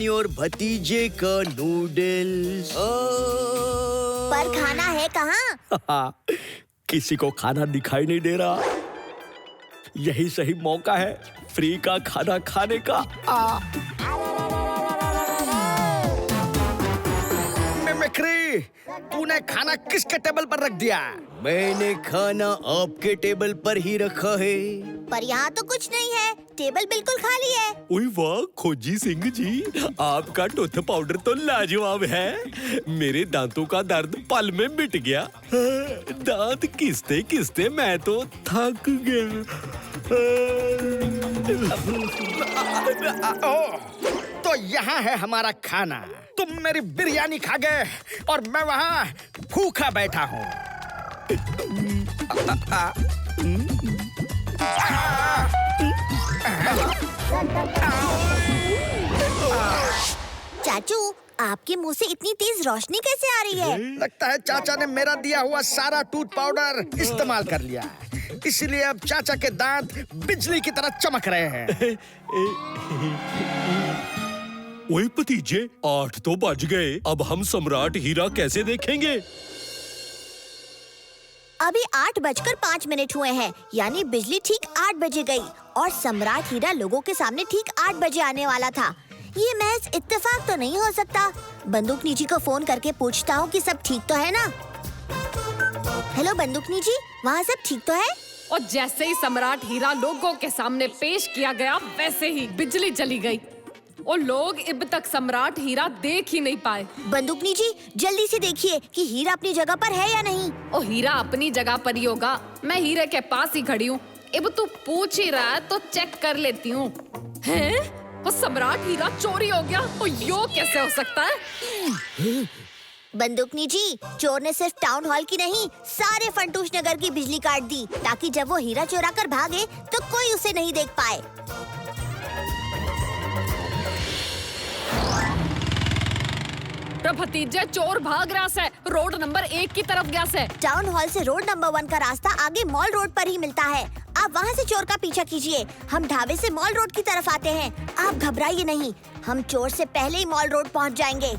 और भतीजे का नूडल्स। पर खाना है कहाँ? किसी को खाना दिखाई नहीं दे रहा। यही सही मौका है फ्री का खाना खाने का। मिमिक्री, तूने खाना किसके टेबल पर रख दिया? मैंने खाना आपके टेबल पर ही रखा है। पर यहाँ तो कुछ नहीं है, टेबल बिल्कुल खाली है। ओए वाह खोजी सिंह जी, आपका टूथ पाउडर तो लाजवाब है। मेरे दांतों का दर्द पल में मिट गया। दांत किसते किसते मैं तो थक गया। तो यहाँ है हमारा खाना। तुम मेरी बिरयानी खा गए और मैं वहाँ भूखा बैठा हूँ। चाचू, आपके मुंह से इतनी तेज रोशनी कैसे आ रही है? लगता है चाचा ने मेरा दिया हुआ सारा टूथ पाउडर इस्तेमाल कर लिया, इसलिए अब चाचा के दांत बिजली की तरह चमक रहे हैं। ओए भतीजे, 8 तो बज गए। अब हम सम्राट हीरा कैसे देखेंगे? अभी 8:05 हुए हैं, यानी बिजली ठीक 8 बजे गई और सम्राट हीरा लोगों के सामने ठीक 8 बजे आने वाला था। ये महज इत्तेफाक तो नहीं हो सकता। बंदूकनी जी को फोन करके पूछता हूँ कि सब ठीक तो है ना। हेलो बंदूकनी जी, वहाँ सब ठीक तो है? और जैसे ही सम्राट हीरा लोगों के सामने पेश किया गया, वैसे ही बिजली चली गई और लोग अब तक सम्राट हीरा देख ही नहीं पाए। बंदूकनी जी, जल्दी से देखिए कि हीरा अपनी जगह पर है या नहीं। और हीरा अपनी जगह पर ही होगा, मैं हीरे के पास ही खड़ी हूँ। अब तू पूछ ही रहा है तो चेक कर लेती हूँ। हैं? और सम्राट हीरा चोरी हो गया? और यो कैसे हो सकता है? बंदूकनी जी, चोर ने सिर्फ टाउन हॉल की नहीं, सारे फंटूश नगर की बिजली काट दी, ताकि जब वो हीरा चुरा कर भागे तो कोई उसे नहीं देख पाए। भतीजे, चोर भाग रहा है, रोड नंबर 1 की तरफ गया से। टाउन हॉल से रोड नंबर 1 का रास्ता आगे मॉल रोड पर ही मिलता है। आप वहाँ से चोर का पीछा कीजिए। हम ढाबे से मॉल रोड की तरफ आते हैं। आप घबराइए नहीं, हम चोर से पहले ही मॉल रोड पहुँच जाएंगे।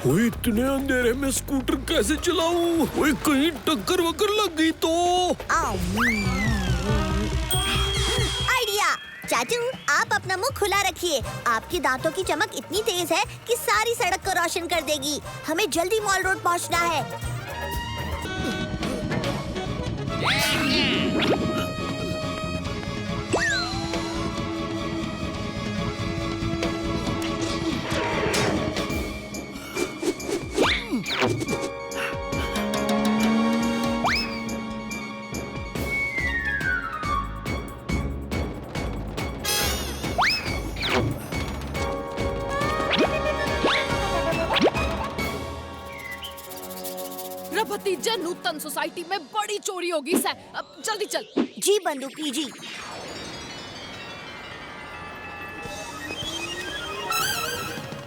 ओए, इतने अंधेरे में स्कूटर कैसे चलाऊं? ओए, कहीं टक्कर वक्कर लग गई तो? आइडिया! चाचू, आप अपना मुंह खुला रखिए। आपके दांतों की चमक इतनी तेज है कि सारी सड़क को रोशन कर देगी। हमें जल्दी मॉल रोड पहुंचना है। भतीजे, नूतन सोसाइटी में बड़ी चोरी होगी सर। अब जल्दी चल। जी बंदूकनी जी।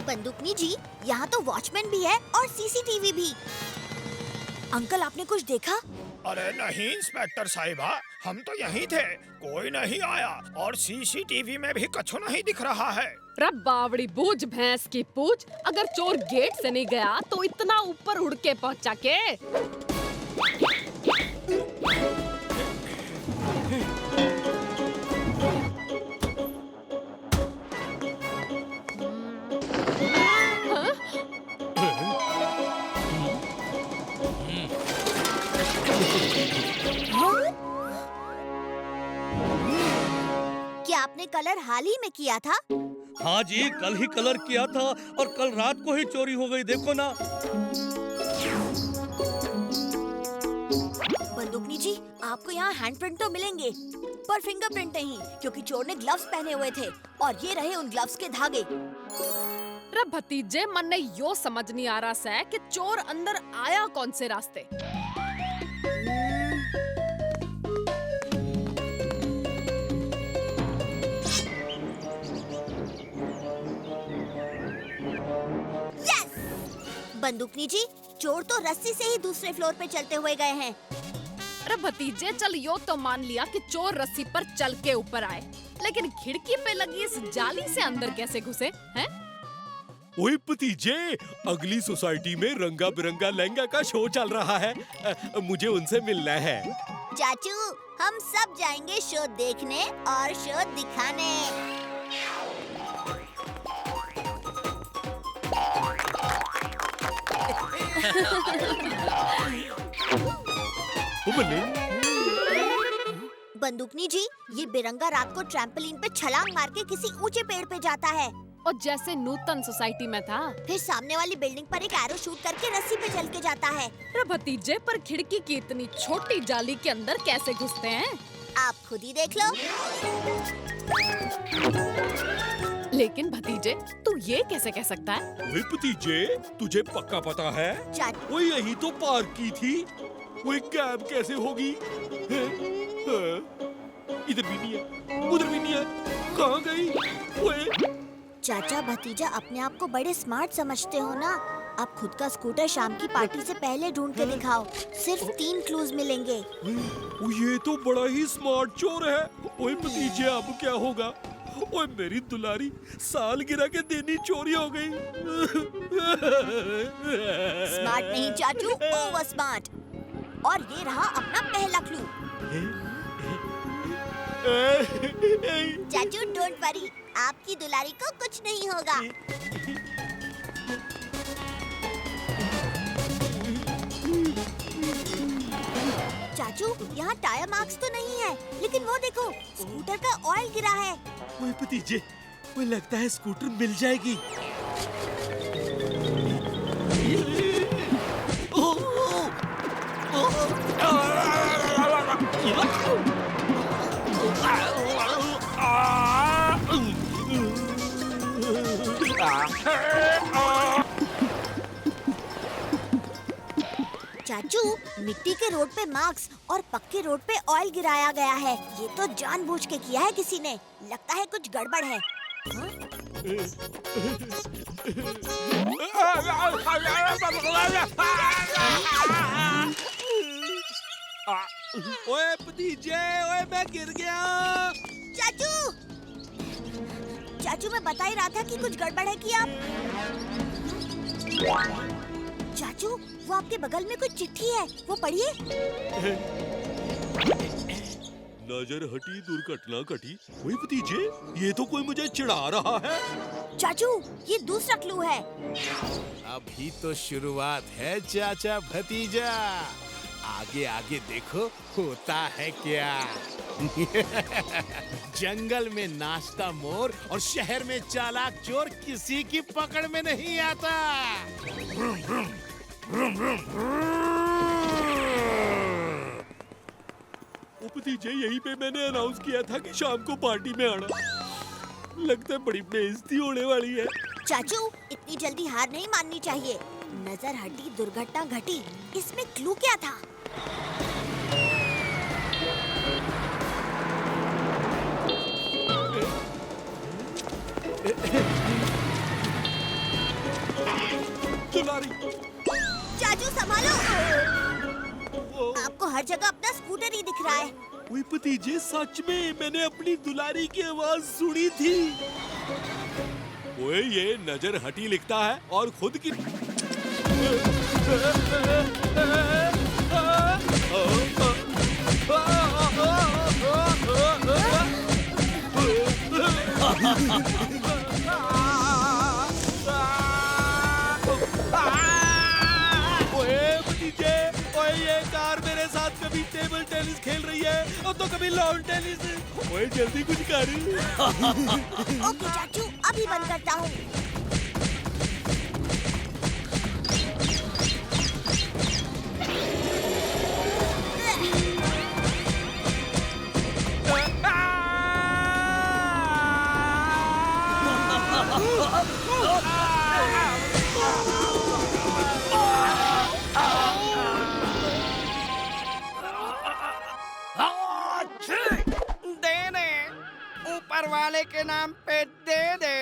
बंदूकनी जी, यहाँ तो वॉचमैन भी है और सीसीटीवी भी। अंकल, आपने कुछ देखा? अरे नहीं इंस्पेक्टर साहिबा, हम तो यहीं थे, कोई नहीं आया और सीसीटीवी में भी कछु नहीं दिख रहा है। रब बावड़ी बूझ भैंस की पूछ, अगर चोर गेट से नहीं गया तो इतना ऊपर उड़ के पहुंचा के? क्या आपने कलर हाल ही में किया था? हाँ जी, कल ही कलर किया था और कल रात को ही चोरी हो गई, देखो ना। बंदूकनी जी, आपको यहाँ हैंडप्रिंट तो मिलेंगे, पर फिंगरप्रिंट नहीं, क्योंकि चोर ने ग्लव्स पहने हुए थे और ये रहे उन ग्लव्स के धागे। रे भतीजे, मन ने यो समझ नहीं आ रहा है कि चोर अंदर आया कौन से रास्ते। बंदूकनी जी, चोर तो रस्सी से ही दूसरे फ्लोर पे चलते हुए गए हैं। अरे भतीजे, चल यो तो मान लिया कि चोर रस्सी पर चल के ऊपर आए, लेकिन खिड़की पे लगी इस जाली से अंदर कैसे घुसे हैं? ओए भतीजे, अगली सोसाइटी में रंगा बिरंगा लहंगा का शो चल रहा है। मुझे उनसे मिलना है। चाचू, हम सब जाएंगे शो देखने और शो दिखाने। ओ बल्ले। बंदूकनी जी, ये बिरंगा रात को ट्रैम्पोलिन पे छलांग मार के किसी ऊंचे पेड़ पे जाता है, और जैसे नूतन सोसाइटी में था। फिर सामने वाली बिल्डिंग पर एक एरो शूट करके रस्सी पे चल के जाता है। अरे भतीजे, पर खिड़की की इतनी छोटी जाली के अंदर कैसे घुसते हैं? आप खुद ही देख लो। लेकिन भतीजे, तू ये कैसे कह सकता है? ओए भतीजे, तुझे पक्का पता है? चाचू, वो यही तो पार्क की थी। वो कैब कैसे होगी? इधर भी नहीं है, उधर भी नहीं है, कहाँ गई? ओए चाचा भतीजा अपने आप को बड़े स्मार्ट समझते हो ना। आप खुद का स्कूटर शाम की पार्टी से पहले ढूंढ के दिखाओ, सिर्फ 3 क्लूज मिलेंगे। ये तो बड़ा ही स्मार्ट चोर है। ओए भतीजे, अब क्या होगा? ओए मेरी दुलारी, सालगिरह के दिन ही चोरी हो गई। स्मार्ट नहीं चाचू, ओवर स्मार्ट। और ये रहा अपना पहला क्लू। चाचू डोंट वरी, आपकी दुलारी को कुछ नहीं होगा। चाचू, यहाँ टायर मार्क्स तो नहीं है, लेकिन वो देखो, स्कूटर का ऑयल गिरा है। ओए भतीजे, मुझे लगता है स्कूटर मिल जाएगी। चाचू, मिट्टी के रोड पे मार्क्स और पक्के रोड पे ऑयल गिराया गया है। ये तो जानबूझ के किया है किसी ने। लगता है कुछ गड़बड़ है। ओए भतीजे, ओए मैं गिर गया। चाचू, चाचू मैं बता ही रहा था कि कुछ गड़बड़ है कि आप। चाचू, वो आपके बगल में कुछ चिट्ठी है, वो पढ़िए। नजर हटी दुर्घटना घटी। ओए भतीजे, ये तो कोई मुझे चिढ़ा रहा है। चाचू, ये दूसरा क्लू है। अभी तो शुरुआत है चाचा भतीजा, आगे आगे देखो होता है क्या। जंगल में नाचता मोर और शहर में चालाक चोर किसी की पकड़ में नहीं आता। ओ भतीजे, यहीं पे मैंने अनाउंस किया था कि शाम को पार्टी में आना। लगता है बड़ी बेइज्जती होने वाली है। चाचू, इतनी जल्दी हार नहीं माननी चाहिए। नजर हटी दुर्घटना घटी, इसमें क्लू क्या था? दुलारी, चाचू संभालो, आपको हर जगह अपना स्कूटर ही दिख रहा है। ओए भतीजे, सच में मैंने अपनी दुलारी की आवाज सुनी थी। ओए ये नजर हटी लिखता है और खुद की ये कार मेरे साथ कभी टेबल टेनिस खेल रही है और तो कभी लॉन टेनिस। ओए जल्दी कुछ कर। ओके चाचू, अभी बंद करता हूँ। ऊपर वाले के नाम पे दे दे।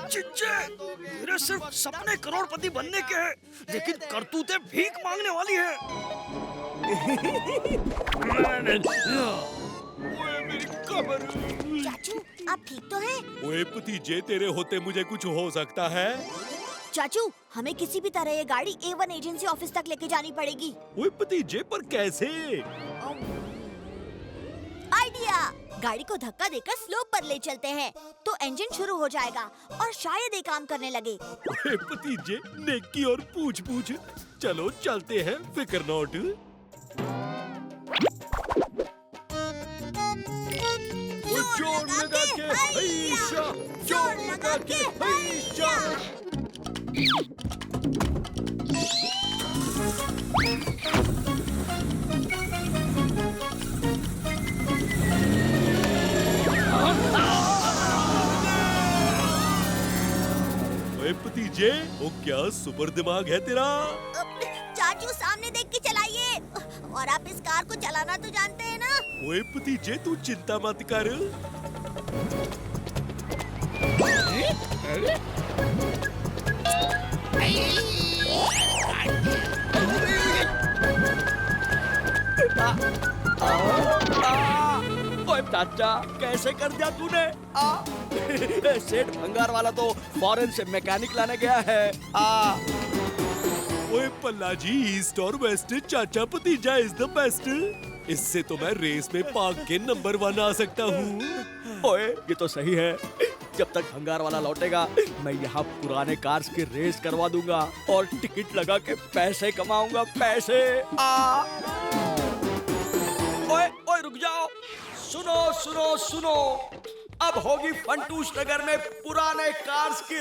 चिच्चे, मेरे सिर्फ सपने करोड़पति बनने के हैं, लेकिन करतूतें भीख मांगने वाली है। मेरी कमर। चाचू आप ठीक तो हैं? ओए भतीजे, तेरे होते मुझे कुछ हो सकता है? चाचू हमें किसी भी तरह ये गाड़ी A1 एजेंसी ऑफिस तक लेके जानी पड़ेगी। ओए भतीजे, पर कैसे? आइडिया, गाड़ी को धक्का देकर स्लोप पर ले चलते हैं तो इंजन शुरू हो जाएगा और शायद ये काम करने लगे। ओए भतीजे, नेकी और पूछ पूछ। चलो चलते हैं, फिकर नॉट। जोर लगा के हैशा, जोर लगा के हैशा। ओए भतीजे, वो क्या सुपर दिमाग है तेरा? चाचू सामने देख के चलाइए, और आप इस कार को चलाना तो जानते हैं ना। ओए भतीजे, तू चिंता मत कर। ओए चाचा, कैसे कर दिया तूने? सेठ भंगार वाला तो फॉरेन से मैकेनिक लाने गया है। ओए पल्ला जी, ईस्ट और वेस्ट, चाचा भतीजा इज द बेस्ट। इससे तो मैं रेस में भाग के नंबर 1 आ सकता हूँ। ओए ये तो सही है। जब तक भंगार वाला लौटेगा मैं यहाँ पुराने कार्स की रेस करवा दूंगा और टिकट लगा के पैसे कमाऊंगा, पैसे। ओए ओए रुक जाओ, सुनो सुनो सुनो, अब होगी फंटूश नगर में पुराने कार्स की